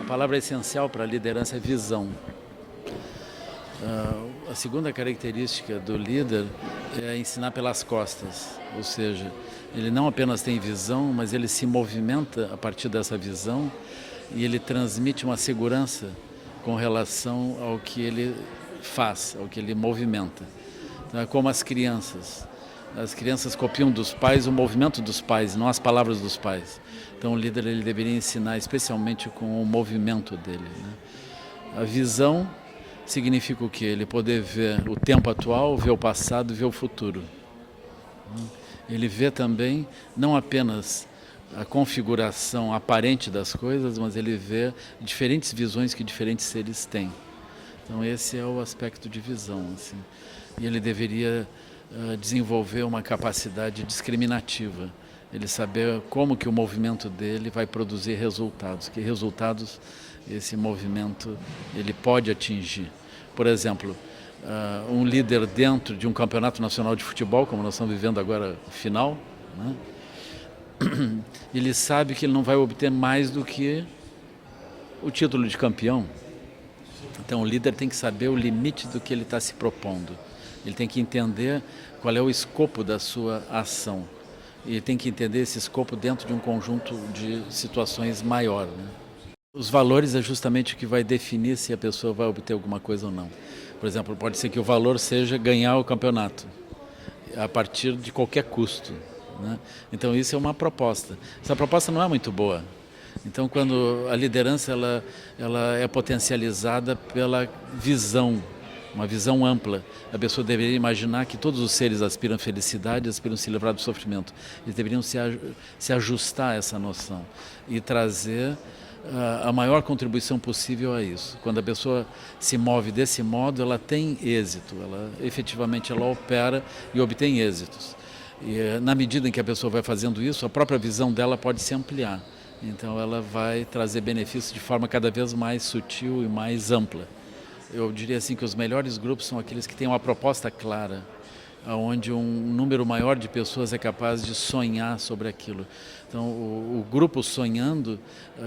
palavra essencial para a liderança é visão. A segunda característica do líder é ensinar pelas costas, ou seja, ele não apenas tem visão, mas ele se movimenta a partir dessa visão e ele transmite uma segurança com relação ao que ele faz, ao que ele movimenta. Então, é como as crianças. As crianças copiam dos pais o movimento dos pais, não as palavras dos pais. Então o líder ele deveria ensinar especialmente com o movimento dele, né? A visão significa o quê? Ele poder ver o tempo atual, ver o passado, ver o futuro. Ele vê também não apenas a configuração aparente das coisas, mas ele vê diferentes visões que diferentes seres têm. Então esse é o aspecto de visão, assim. E ele deveria desenvolver uma capacidade discriminativa, ele saber como que o movimento dele vai produzir resultados, que resultados esse movimento ele pode atingir. Por exemplo, um líder dentro de um campeonato nacional de futebol, como nós estamos vivendo agora, final, né? Ele sabe que ele não vai obter mais do que o título de campeão. Então o líder tem que saber o limite do que ele está se propondo. Ele tem que entender qual é o escopo da sua ação. E ele tem que entender esse escopo dentro de um conjunto de situações maior, né? Os valores é justamente o que vai definir se a pessoa vai obter alguma coisa ou não. Por exemplo, pode ser que o valor seja ganhar o campeonato, a partir de qualquer custo, né? Então isso é uma proposta. Essa proposta não é muito boa. Então quando a liderança ela é potencializada pela visão, uma visão ampla. A pessoa deveria imaginar que todos os seres aspiram à felicidade, aspiram se livrar do sofrimento. Eles deveriam se ajustar a essa noção e trazer a maior contribuição possível a isso. Quando a pessoa se move desse modo, ela tem êxito, efetivamente ela opera e obtém êxitos. E na medida em que a pessoa vai fazendo isso, a própria visão dela pode se ampliar. Então ela vai trazer benefícios de forma cada vez mais sutil e mais ampla. Eu diria assim que os melhores grupos são aqueles que têm uma proposta clara, onde um número maior de pessoas é capaz de sonhar sobre aquilo. Então, o grupo sonhando,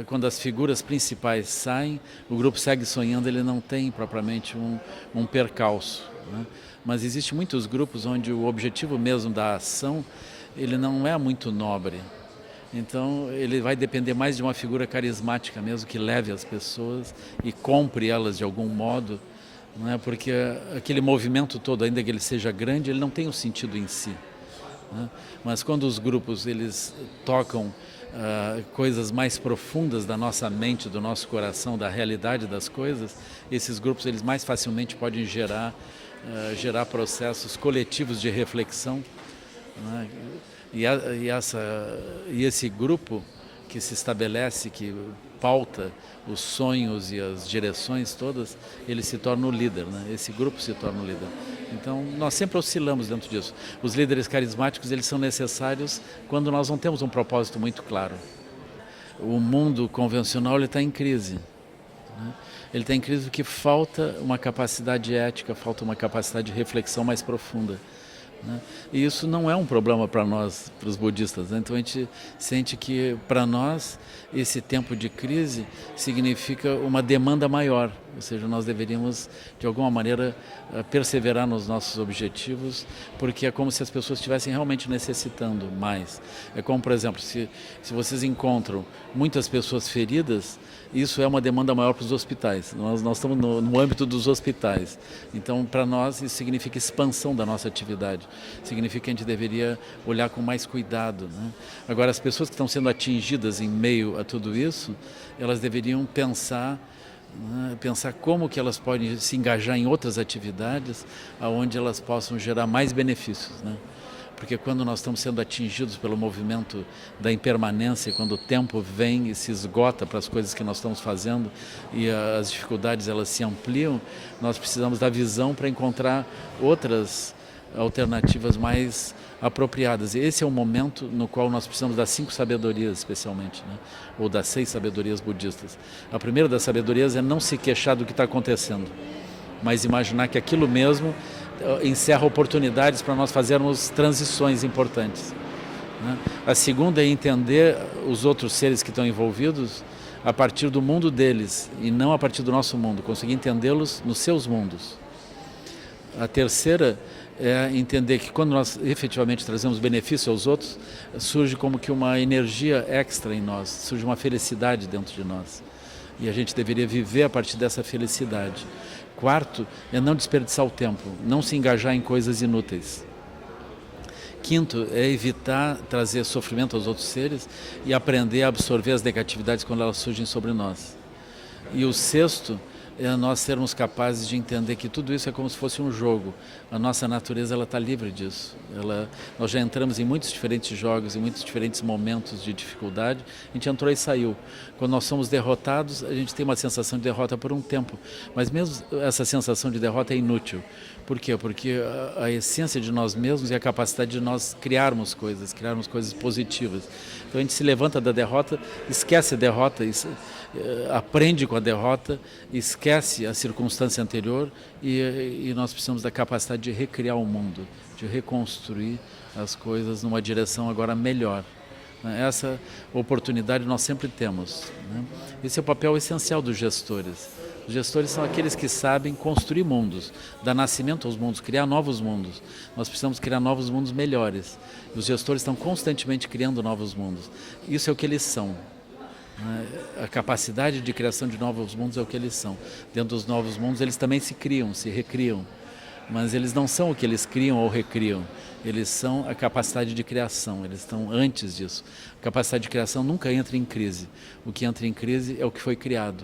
quando as figuras principais saem, o grupo segue sonhando, ele não tem propriamente um percalço, né? Mas existem muitos grupos onde o objetivo mesmo da ação, ele não é muito nobre. Então ele vai depender mais de uma figura carismática mesmo, que leve as pessoas e compre elas de algum modo, não é? Porque aquele movimento todo, ainda que ele seja grande, ele não tem um sentido em si, né? Mas quando os grupos eles tocam coisas mais profundas da nossa mente, do nosso coração, da realidade das coisas, esses grupos eles mais facilmente podem gerar processos coletivos de reflexão, né? E esse grupo que se estabelece, que pauta os sonhos e as direções todas, ele se torna o líder, né? Esse grupo se torna o líder. Então, nós sempre oscilamos dentro disso. Os líderes carismáticos, eles são necessários quando nós não temos um propósito muito claro. O mundo convencional ele está em crise, né? Ele está em crise porque falta uma capacidade ética, falta uma capacidade de reflexão mais profunda, né? E isso não é um problema para nós, para os budistas, né? Então a gente sente que para nós esse tempo de crise significa uma demanda maior, ou seja, nós deveríamos de alguma maneira perseverar nos nossos objetivos, porque é como se as pessoas estivessem realmente necessitando mais. É como, por exemplo, se vocês encontram muitas pessoas feridas, isso é uma demanda maior para os hospitais. Nós estamos no âmbito dos hospitais. Então, para nós, isso significa expansão da nossa atividade. Significa que a gente deveria olhar com mais cuidado, né? Agora, as pessoas que estão sendo atingidas em meio a tudo isso, elas deveriam pensar como que elas podem se engajar em outras atividades onde elas possam gerar mais benefícios, né? Porque quando nós estamos sendo atingidos pelo movimento da impermanência, quando o tempo vem e se esgota para as coisas que nós estamos fazendo e as dificuldades elas se ampliam, nós precisamos da visão para encontrar outras alternativas mais apropriadas. E esse é o momento no qual nós precisamos das 5 sabedorias, especialmente, né? Ou das 6 sabedorias budistas. A primeira das sabedorias é não se queixar do que está acontecendo, mas imaginar que aquilo mesmo encerra oportunidades para nós fazermos transições importantes, né? A segunda é entender os outros seres que estão envolvidos a partir do mundo deles e não a partir do nosso mundo, conseguir entendê-los nos seus mundos. A terceira é entender que quando nós efetivamente trazemos benefício aos outros, surge como que uma energia extra em nós, surge uma felicidade dentro de nós. E a gente deveria viver a partir dessa felicidade. Quarto é não desperdiçar o tempo, não se engajar em coisas inúteis. Quinto é evitar trazer sofrimento aos outros seres e aprender a absorver as negatividades quando elas surgem sobre nós. E o sexto é nós sermos capazes de entender que tudo isso é como se fosse um jogo. A nossa natureza está livre disso. Nós já entramos em muitos diferentes jogos, em muitos diferentes momentos de dificuldade. A gente entrou e saiu. Quando nós somos derrotados, a gente tem uma sensação de derrota por um tempo. Mas mesmo essa sensação de derrota é inútil. Por quê? Porque a essência de nós mesmos é a capacidade de nós criarmos coisas positivas. Então a gente se levanta da derrota, esquece a derrota, aprende com a derrota, esquece a circunstância anterior e nós precisamos da capacidade de recriar o mundo, de reconstruir as coisas numa direção agora melhor. Essa oportunidade nós sempre temos. Esse é o papel essencial dos gestores. Os gestores são aqueles que sabem construir mundos, dar nascimento aos mundos, criar novos mundos. Nós precisamos criar novos mundos melhores. E os gestores estão constantemente criando novos mundos. Isso é o que eles são. A capacidade de criação de novos mundos é o que eles são. Dentro dos novos mundos eles também se criam, se recriam. Mas eles não são o que eles criam ou recriam. Eles são a capacidade de criação, eles estão antes disso. A capacidade de criação nunca entra em crise. O que entra em crise é o que foi criado.